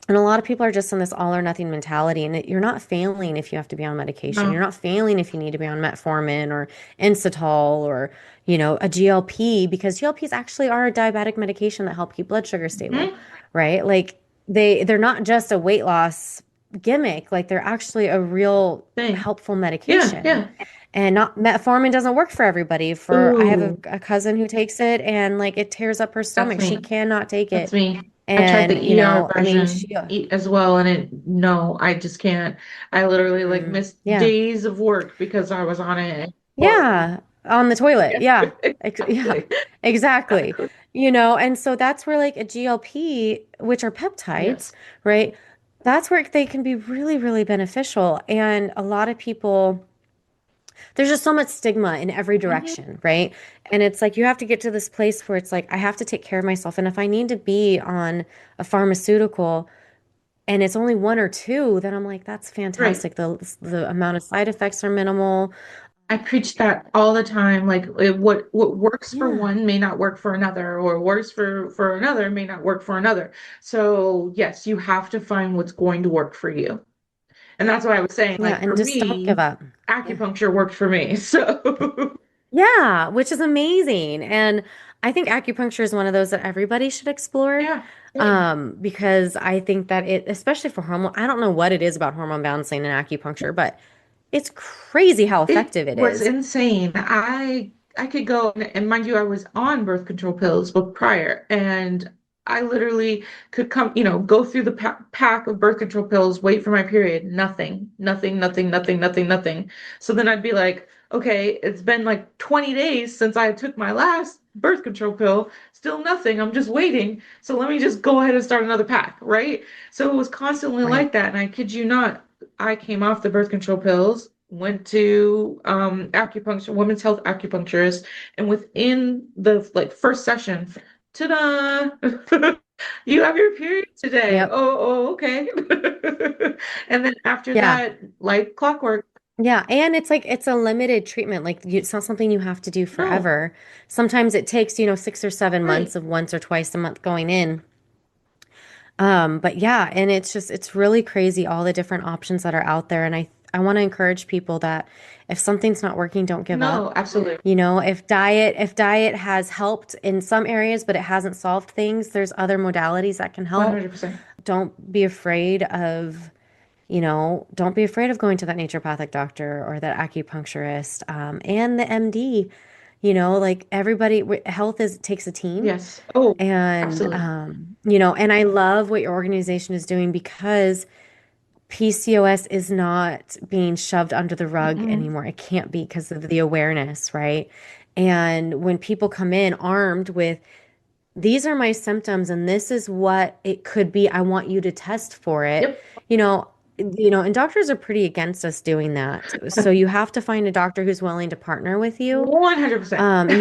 And a lot of people are just in this all or nothing mentality, and you're not failing if you have to be on medication. You're No. not failing if you need to be on metformin or Instatol or, a GLP, because GLPs actually are a diabetic medication that help keep blood sugar stable, Mhm. right? Like they're not just a weight loss gimmick, like they're actually a real Thing. helpful Yeah, medication. yeah. And not metformin doesn't work for everybody. I have Ooh, a cousin who takes it and like it tears up her that's stomach. She me. cannot take That's it. me. I tried the And, ER I mean, version as well, and no, I just can't. I literally like missed yeah. days of work because I was on it. Horrible. Yeah, on the toilet. Yeah. Yeah, Exactly. exactly. And so that's where like a GLP, which are peptides, Yes. right? That's where they can be really, really beneficial. And a lot of people, there's just so much stigma in every Mhm. direction, right? And it's like you have to get to this place where it's like, I have to take care of myself. And if I need to be on a pharmaceutical, and it's only one or two, then I'm like, that's Right. fantastic. The amount of side effects are minimal. I preach that all the time. Like what works for Yeah. one may not work for another, or works for another may not work for another. So yes, you have to find what's going to work for you. And that's what I was saying. Yeah. Like for And just don't give me, up. Yeah. acupuncture worked for me. So Yeah, which is amazing. And I think acupuncture is one of those that everybody should explore. yeah, same. Because I think that it, especially for hormone, I don't know what it is about hormone balancing and acupuncture, but it's crazy how It effective it was is. insane. I could go and mind you, I was on birth control pills but prior, and I literally could come, go through the pack of birth control pills, wait for my period, nothing, nothing, nothing, nothing, nothing, nothing. So then I'd be like, okay, it's been like 20 days since I took my last birth control pill, still nothing. I'm just waiting. So let me just go ahead and start another pack, right? So it was constantly Right. like that, and I kid you not, I came off the birth control pills, went to acupuncture, women's health acupuncturist, and within the like first session, ta-da! You have your period today. Yep. Okay. And then after Yeah. that, like clockwork, Yeah. And it's like, it's a limited treatment. Like, it's not something you have to do no, forever. Sometimes it takes, 6 or 7 months right. of once or twice a month going in. But yeah, and it's really crazy all the different options that are out there. And I want to encourage people that if something's not working, don't give No, up. absolutely. If diet has helped in some areas, but it hasn't solved things, there's other modalities that can help. 100%. Don't be afraid of, don't be afraid of going to that naturopathic doctor or that acupuncturist, and the MD. Like everybody, health is takes a team. Yes. Oh, And, absolutely. and I love what your organization is doing because PCOS is not being shoved under the rug Mm-mm. anymore. It can't be because of the awareness, right? And when people come in armed with, these are my symptoms and this is what it could be, I want you to test for it. Yep. You know, and doctors are pretty against us doing that. So you have to find a doctor who's willing to partner with you. 100%. And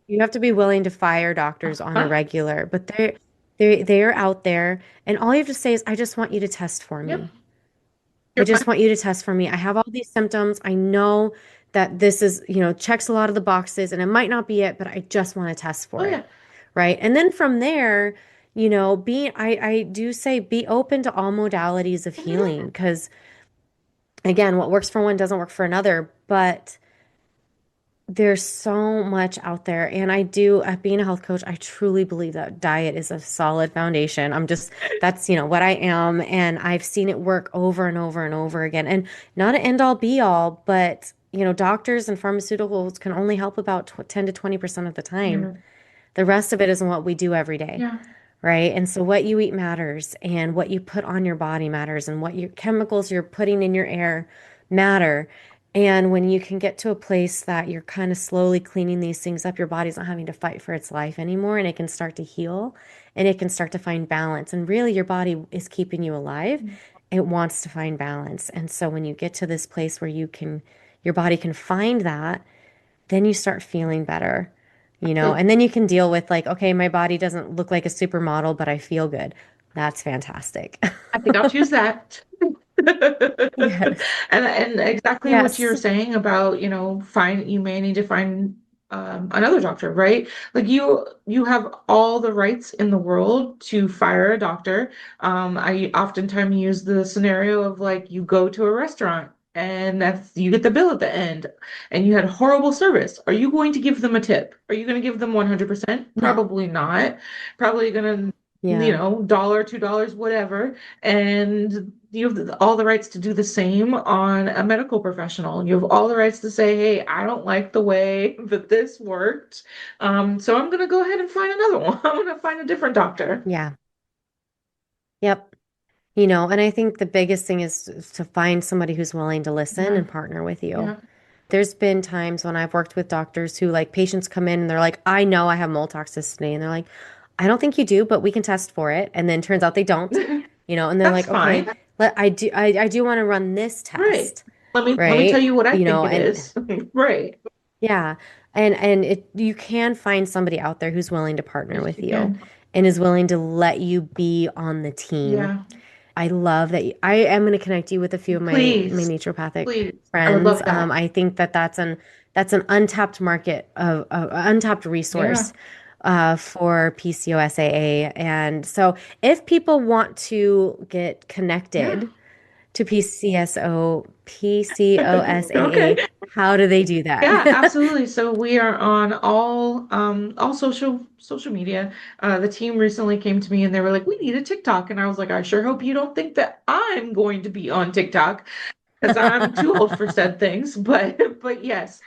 you have to be willing to fire doctors on a Uh-huh. regular, but they are out there, and all you have to say is, I just want you to test for Yep. me. I You're fine. just want you to test for me. I have all these symptoms. I know that this is, checks a lot of the boxes, and it might not be it, but I just want to test Oh for yeah. it. Right. And then from there, I do say be open to all modalities of healing Mhm. because again, what works for one doesn't work for another, but there's so much out there. And I do, being a health coach, I truly believe that diet is a solid foundation. That's, what I am. And I've seen it work over and over and over again. And not an end all be all, but, doctors and pharmaceuticals can only help about 10 to 20% of the time. Yeah. The rest of it is what we do every day, Yeah. right? And so what you eat matters, and what you put on your body matters, and what your chemicals you're putting in your air matter. And when you can get to a place that you're kind of slowly cleaning these things up, your body's not having to fight for its life anymore, and it can start to heal and it can start to find balance. And really, your body is keeping you alive. It wants to find balance. And so when you get to this place where your body can find that, then you start feeling better, So and then you can deal with like, okay, my body doesn't look like a supermodel, but I feel good. That's fantastic. I think I'll choose that. Yes. And exactly what you're Yes. saying about, you may need to find another doctor, right? Like you have all the rights in the world to fire a doctor. I oftentimes use the scenario of like you go to a restaurant and that's you get the bill at the end and you had horrible service. Are you going to give them a tip? Are you going to give them 100%? No. Probably not. Probably gonna, Yeah. dollar, $2, whatever. And you have all the rights to do the same on a medical professional. You have all the rights to say, hey, I don't like the way that this worked. So I'm going to go ahead and find another one. I'm going to find a different doctor. Yeah. Yep. And I think the biggest thing is to find somebody who's willing to listen Yeah. and partner with you. Yeah. There's been times when I've worked with doctors who like patients come in and they're like, I know I have mold toxicity. And they're like, I don't think you do, but we can test for it. And then turns out they don't, and they're That's like, okay, fine. I do want to run this Right. test, Let me tell right? you what I think it And is. Right. yeah, and you can find somebody out there who's willing to partner Yes, with you you can. and is willing to let you be on the team. Yeah. I love that I am going to connect you with a few of my Please, naturopathic please. I would friends. love that. I think that's an untapped market of untapped Yeah. resource for PCOSAA. And so if people want to get Yeah. connected to PCOSAA, Okay. how do they do Yeah, that? absolutely. So we are on all social media. The team recently came to me and they were like, "We need a TikTok," and I was like, "I sure hope you don't think that I'm going to be on TikTok because I'm too old for said things." But yes,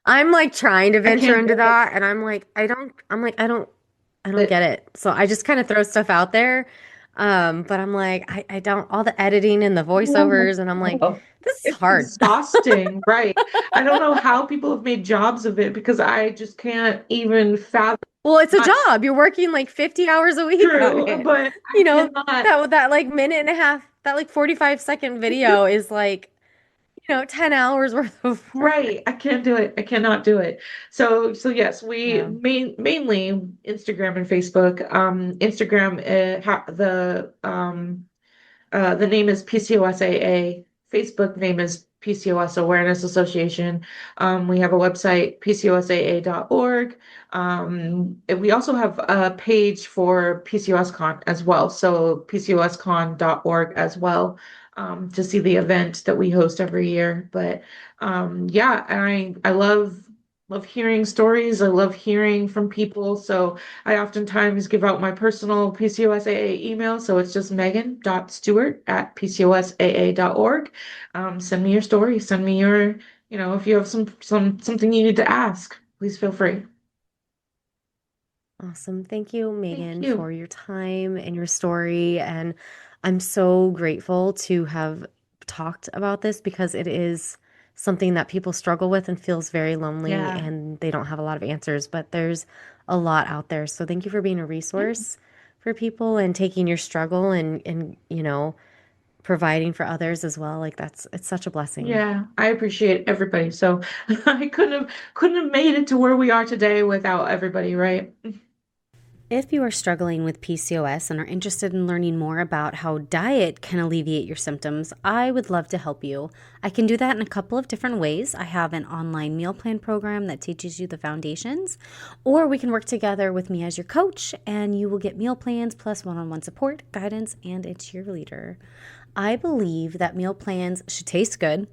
I'm like trying to I venture can't into do it. that, and I don't get it. So I just kind of throw stuff out there. But I'm like, I don't, all the editing and the voiceovers, and I'm like, Oh, this is it's hard. exhausting, right? I don't know how people have made jobs of it because I just can't even fathom. Well, it's a Not job. You're working like 50 hours a week on true, it. but I You know, cannot. that like minute and a half, that like 45-second video is like, 10 hours worth of work. Right, I can't do it. I cannot do it. So yes, we Yeah. mainly Instagram and Facebook. Instagram, the name is PCOSAA. Facebook name is PCOS Awareness Association. We have a website, PCOSAA.org. And we also have a page for PCOSCon as well. So PCOSCon.org as well, to see the event that we host every year. But yeah, I love hearing stories. I love hearing from people. So I oftentimes give out my personal PCOSAA email. So it's just megan.stewart@pcosaa.org. Send me your story. Send me your, if you have something you need to ask, please feel free. Awesome. Thank you, Thank Megan, you. for your time and your story. And I'm so grateful to have talked about this because it is something that people struggle with and feels very lonely Yeah. and they don't have a lot of answers, but there's a lot out there. So thank you for being a Yeah. resource for people and taking your struggle and providing for others as well. Like it's such a blessing. Yeah, I appreciate everybody. So I couldn't have made it to where we are today without everybody, right? If you are struggling with PCOS and are interested in learning more about how diet can alleviate your symptoms, I would love to help you. I can do that in a couple of different ways. I have an online meal plan program that teaches you the foundations, or we can work together with me as your coach and you will get meal plans plus one-on-one support, guidance, and a cheerleader. I believe that meal plans should taste good.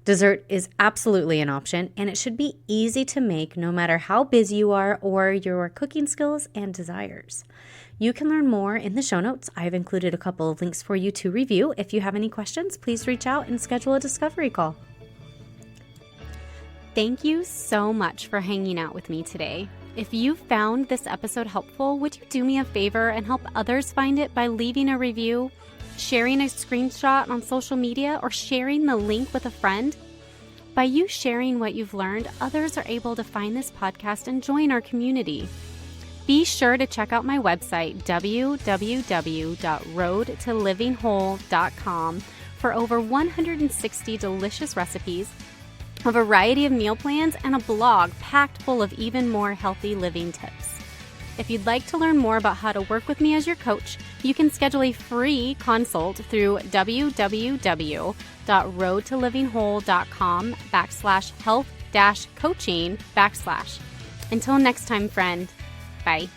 Dessert is absolutely an option, and it should be easy to make no matter how busy you are or your cooking skills and desires. You can learn more in the show notes. I've included a couple of links for you to review. If you have any questions, please reach out and schedule a discovery call. Thank you so much for hanging out with me today. If you found this episode helpful, would you do me a favor and help others find it by leaving a review, sharing a screenshot on social media, or sharing the link with a friend? By you sharing what you've learned, others are able to find this podcast and join our community. Be sure to check out my website, www.roadtolivingwhole.com, for over 160 delicious recipes, a variety of meal plans, and a blog packed full of even more healthy living tips. If you'd like to learn more about how to work with me as your coach, you can schedule a free consult through www.roadtolivingwhole.com/health-coaching/. Until next time, friend. Bye.